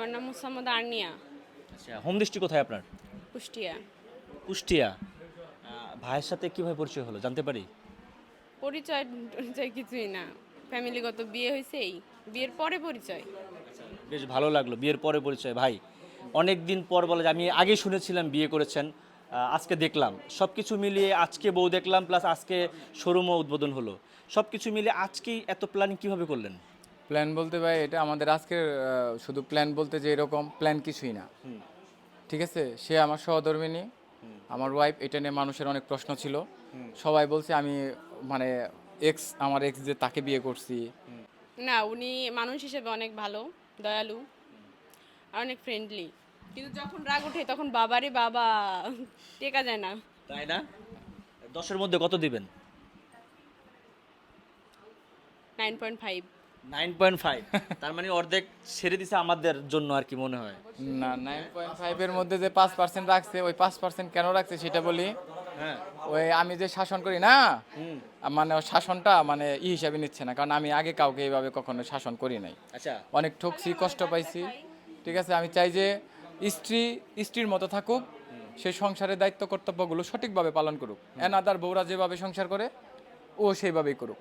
আমার নাম মোসাম্মদ আর্নিয়া, আচ্ছা, হোম ডিস্ট্রিক্ট কোথায় আপনার? কুষ্টিয়া। কুষ্টিয়া। ভাইয়ের সাথে কিভাবে পরিচয় হলো জানতে পারি? পরিচয় টরিচয় কিছুই না, ফ্যামিলিগত বিয়ে হয়েছে, এই বিয়ের পরে পরিচয়। বেশ ভালো লাগলো বিয়ের পরে পরিচয়। ভাই অনেক দিন পর বলে যে আমি আগে শুনেছিলাম বিয়ে করেছেন, আজকে দেখলাম সব কিছু মিলিয়ে আজকে বউ দেখলাম প্লাস আজকে শোরুমও উদ্বোধন হলো, সব কিছু মিলিয়ে আজকেই এত প্ল্যানিং কিভাবে করলেন? প্ল্যান বলতে ভাই এটা আমাদের আজকের শুধু প্ল্যান বলতে যে এরকম প্ল্যান কিছুই না। ঠিক আছে, সে আমার সহধর্মিণী, আমার ওয়াইফ। এটা নিয়ে মানুষের অনেক প্রশ্ন ছিল, সবাই বলছে আমি মানে আমার এক্স যে তাকে বিয়ে করছি। না, উনি মানুষ হিসেবে অনেক ভালো, দয়ালু আর অনেক ফ্রেন্ডলি, কিন্তু যখন রাগ ওঠে তখন বাবারে বাবা, টেকা যায় না। তাই না? 10-এর মধ্যে কত দিবেন? 9.5। 9.5। তার মানে অর্ধেক ছেড়ে দিছে আমাদের জন্য আর কি মনে হয়। না, 9.5-এর মধ্যে যে 5% রাখছে, ওই 5% কেন রাখছে সেটা বলি। হ্যাঁ। ওই আমি যে শাসন করি না, মানে ওই শাসনটা মানে হিসাবে নিচ্ছে না, কারণ আমি আগে কাউকে এইভাবে কখনো শাসন করি নাই। আচ্ছা। অনেক ঠকছি, কষ্ট পাইছি। ঠিক আছে, আমি চাই যে স্ত্রী স্ত্রীর মতো থাকুক, সে সংসারের দায়িত্ব কর্তব্যগুলো সঠিকভাবে পালন করুক। এনাদার বউরা যেভাবে সংসার করে ও সেইভাবেই করুক।